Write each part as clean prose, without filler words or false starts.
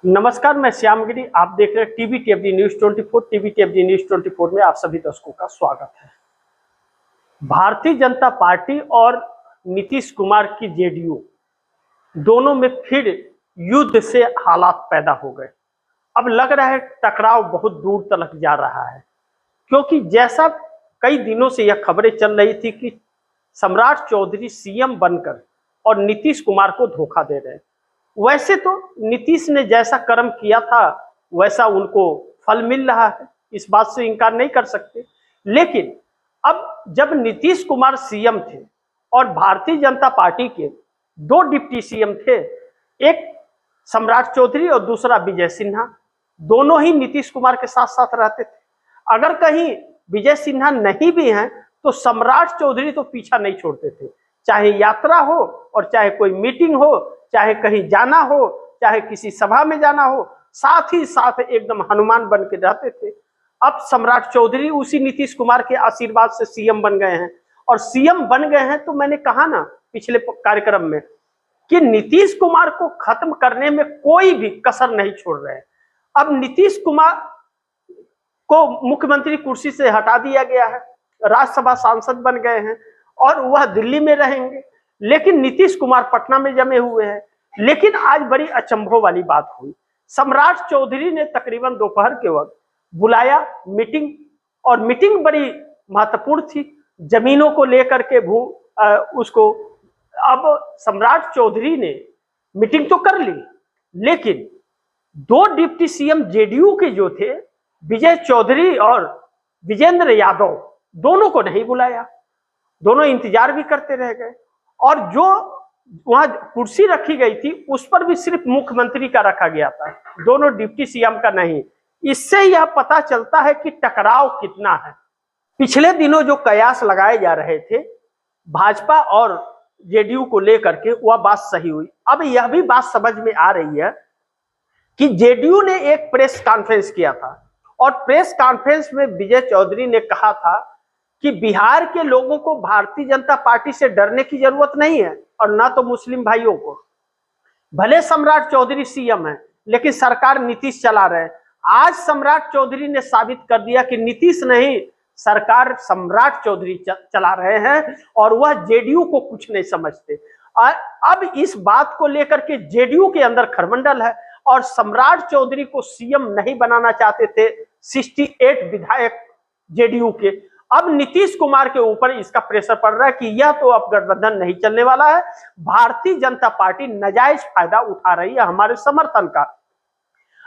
नमस्कार, मैं श्यामगिरी। आप देख रहे हैं टीवी टीएफडी न्यूज 24। टीवी टीएफडी न्यूज 24 में आप सभी दर्शकों का स्वागत है। भारतीय जनता पार्टी और नीतीश कुमार की जेडीयू दोनों में फिर युद्ध से हालात पैदा हो गए। अब लग रहा है टकराव बहुत दूर तक जा रहा है, क्योंकि जैसा कई दिनों से यह खबरें चल रही थी कि सम्राट चौधरी सीएम बनकर और नीतीश कुमार को धोखा दे रहे हैं। वैसे तो नीतीश ने जैसा कर्म किया था वैसा उनको फल मिल रहा है, इस बात से इनकार नहीं कर सकते। लेकिन अब जब नीतीश कुमार सीएम थे और भारतीय जनता पार्टी के दो डिप्टी सीएम थे, एक सम्राट चौधरी और दूसरा विजय सिन्हा, दोनों ही नीतीश कुमार के साथ साथ रहते थे। अगर कहीं विजय सिन्हा नहीं भी हैं तो सम्राट चौधरी तो पीछा नहीं छोड़ते थे, चाहे यात्रा हो और चाहे कोई मीटिंग हो, चाहे कहीं जाना हो, चाहे किसी सभा में जाना हो, साथ ही साथ एकदम हनुमान बन के रहते थे। अब सम्राट चौधरी उसी नीतीश कुमार के आशीर्वाद से सीएम बन गए हैं, और सीएम बन गए हैं तो मैंने कहा ना पिछले कार्यक्रम में कि नीतीश कुमार को खत्म करने में कोई भी कसर नहीं छोड़ रहे हैं। अब नीतीश कुमार को मुख्यमंत्री कुर्सी से हटा दिया गया है, राज्यसभा सांसद बन गए हैं और वह दिल्ली में रहेंगे, लेकिन नीतीश कुमार पटना में जमे हुए हैं। लेकिन आज बड़ी अचंभों वाली बात हुई। सम्राट चौधरी ने तकरीबन दोपहर के वक्त बुलाया मीटिंग, और मीटिंग बड़ी महत्वपूर्ण थी, जमीनों को लेकर के उसको। अब सम्राट चौधरी ने मीटिंग तो कर ली, लेकिन दो डिप्टी सीएम जेडीयू के जो थे, विजय चौधरी और विजेंद्र यादव, दोनों को नहीं बुलाया। दोनों इंतजार भी करते रह गए, और जो वहां कुर्सी रखी गई थी उस पर भी सिर्फ मुख्यमंत्री का रखा गया था, दोनों डिप्टी सीएम का नहीं। इससे यह पता चलता है कि टकराव कितना है। पिछले दिनों जो कयास लगाए जा रहे थे भाजपा और जेडीयू को लेकर के, वह बात सही हुई। अब यह भी बात समझ में आ रही है कि जेडीयू ने एक प्रेस कॉन्फ्रेंस किया था, और प्रेस कॉन्फ्रेंस में विजय चौधरी ने कहा था कि बिहार के लोगों को भारतीय जनता पार्टी से डरने की जरूरत नहीं है, और ना तो मुस्लिम भाइयों को। भले सम्राट चौधरी सीएम है, लेकिन सरकार नीतीश चला रहे हैं। आज सम्राट चौधरी ने साबित कर दिया कि नीतीश नहीं, सरकार सम्राट चौधरी चला रहे हैं, और वह जेडीयू को कुछ नहीं समझते। अब इस बात को लेकर के जेडीयू के अंदर खरमंडल है, और सम्राट चौधरी को सीएम नहीं बनाना चाहते थे 68 विधायक जेडीयू के। अब नीतीश कुमार के ऊपर इसका प्रेशर पड़ रहा है कि यह तो अब गठबंधन नहीं चलने वाला है, भारतीय जनता पार्टी नाजायज फायदा उठा रही है हमारे समर्थन का।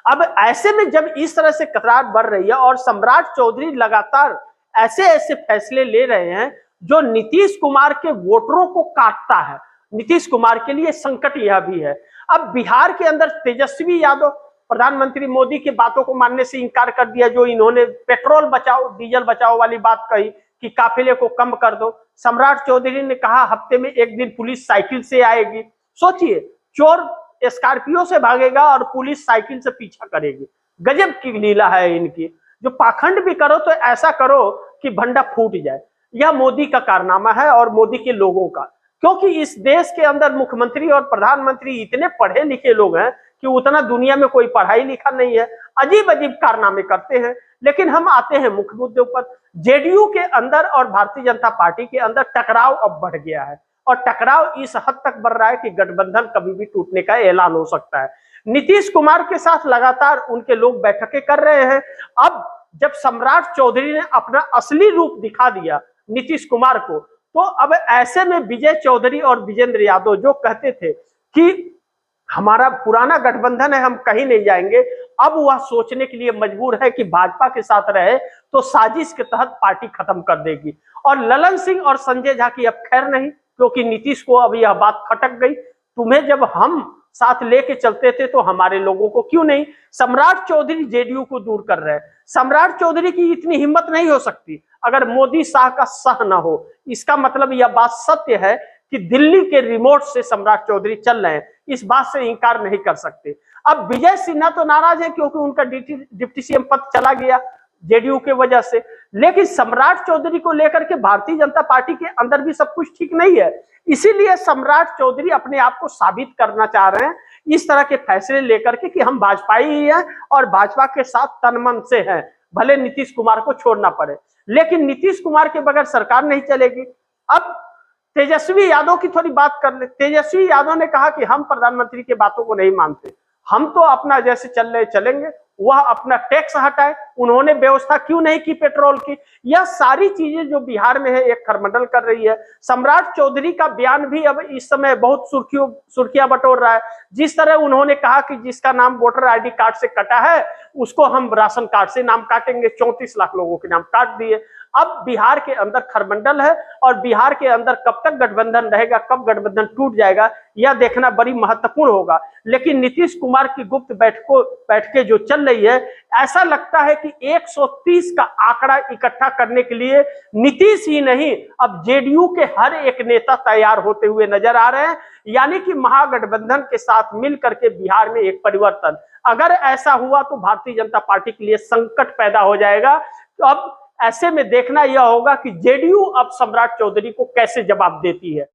अब ऐसे में जब इस तरह से कतरार बढ़ रही है और सम्राट चौधरी लगातार ऐसे ऐसे फैसले ले रहे हैं जो नीतीश कुमार के वोटरों को काटता है, नीतीश कुमार के लिए संकट यह भी है। अब बिहार के अंदर तेजस्वी यादव प्रधानमंत्री मोदी की बातों को मानने से इनकार कर दिया, जो इन्होंने पेट्रोल बचाओ डीजल बचाओ वाली बात कही कि काफिले को कम कर दो। सम्राट चौधरी ने कहा हफ्ते में एक दिन पुलिस साइकिल से आएगी। सोचिए, चोर स्कॉर्पियो से भागेगा और पुलिस साइकिल से पीछा करेगी। गजब की लीला है इनकी। जो पाखंड भी करो तो ऐसा करो कि भंडा फूट जाए। यह मोदी का कारनामा है और मोदी के लोगों का, क्योंकि इस देश के अंदर मुख्यमंत्री और प्रधानमंत्री इतने पढ़े लिखे लोग हैं कि उतना दुनिया में कोई पढ़ाई लिखा नहीं है। अजीब अजीब कारनामे करते हैं। लेकिन हम आते हैं मुख्य मुद्दों पर। जेडीयू के अंदर और भारतीय जनता पार्टी के अंदर टकराव अब बढ़ गया है, और टकराव इस हद तक बढ़ रहा है कि गठबंधन कभी भी टूटने का ऐलान हो सकता है। नीतीश कुमार के साथ लगातार उनके लोग बैठकें कर रहे हैं। अब जब सम्राट चौधरी ने अपना असली रूप दिखा दिया नीतीश कुमार को, तो अब ऐसे में विजय चौधरी और विजेंद्र यादव जो कहते थे कि हमारा पुराना गठबंधन है, हम कहीं नहीं जाएंगे, अब वह सोचने के लिए मजबूर है कि भाजपा के साथ रहे तो साजिश के तहत पार्टी खत्म कर देगी। और ललन सिंह और संजय झा की अब खैर नहीं, क्योंकि नीतीश को अब यह बात खटक गई, तुम्हें जब हम साथ लेके चलते थे तो हमारे लोगों को क्यों नहीं। सम्राट चौधरी जेडीयू को दूर कर रहे हैं। सम्राट चौधरी की इतनी हिम्मत नहीं हो सकती अगर मोदी शाह का सह न हो। इसका मतलब यह बात सत्य है कि दिल्ली के रिमोट से सम्राट चौधरी चल रहे हैं, इस बात से इंकार नहीं कर सकते। अब विजय सिन्हा तो नाराज है क्योंकि उनका डिप्टी सीएम पद चला गया। जेडीयू के वजह से। लेकिन सम्राट चौधरी को लेकर के भारतीय जनता पार्टी के अंदर भी सब कुछ ठीक नहीं है, इसीलिए सम्राट चौधरी अपने आप को साबित करना चाह रहे हैं इस तरह के फैसले लेकर के कि हम भाजपा ही हैं और भाजपा के साथ तन मन से हैं, भले नीतीश कुमार को छोड़ना पड़े। लेकिन नीतीश कुमार के बगैर सरकार नहीं चलेगी। अब तेजस्वी यादव की थोड़ी बात कर ले। तेजस्वी यादव ने कहा कि हम प्रधानमंत्री की बातों को नहीं मानते, हम तो अपना जैसे चल रहे चलेंगे, वह अपना टैक्स हटाए। उन्होंने व्यवस्था क्यों नहीं की पेट्रोल की? यह सारी चीजें जो बिहार में है एक खरमंडल कर रही है। सम्राट चौधरी का बयान भी अब इस समय बहुत सुर्खियां बटोर रहा है। जिस तरह उन्होंने कहा कि जिसका नाम वोटर आईडी कार्ड से कटा है उसको हम राशन कार्ड से नाम काटेंगे, 34 लाख लोगों के नाम काट दिए। अब बिहार के अंदर खरमंडल है और बिहार के अंदर कब तक गठबंधन रहेगा, कब गठबंधन टूट जाएगा, यह देखना बड़ी महत्वपूर्ण होगा। लेकिन नीतीश कुमार की गुप्त बैठकें जो चल रही है, ऐसा लगता है कि 130 का आंकड़ा इकट्ठा करने के लिए नीतीश ही नहीं, अब जेडीयू के हर एक नेता तैयार होते हुए नजर आ रहे हैं। यानी कि महागठबंधन के साथ मिलकर के बिहार में एक परिवर्तन, अगर ऐसा हुआ तो भारतीय जनता पार्टी के लिए संकट पैदा हो जाएगा। तो अब ऐसे में देखना यह होगा कि जेडीयू अब सम्राट चौधरी को कैसे जवाब देती है।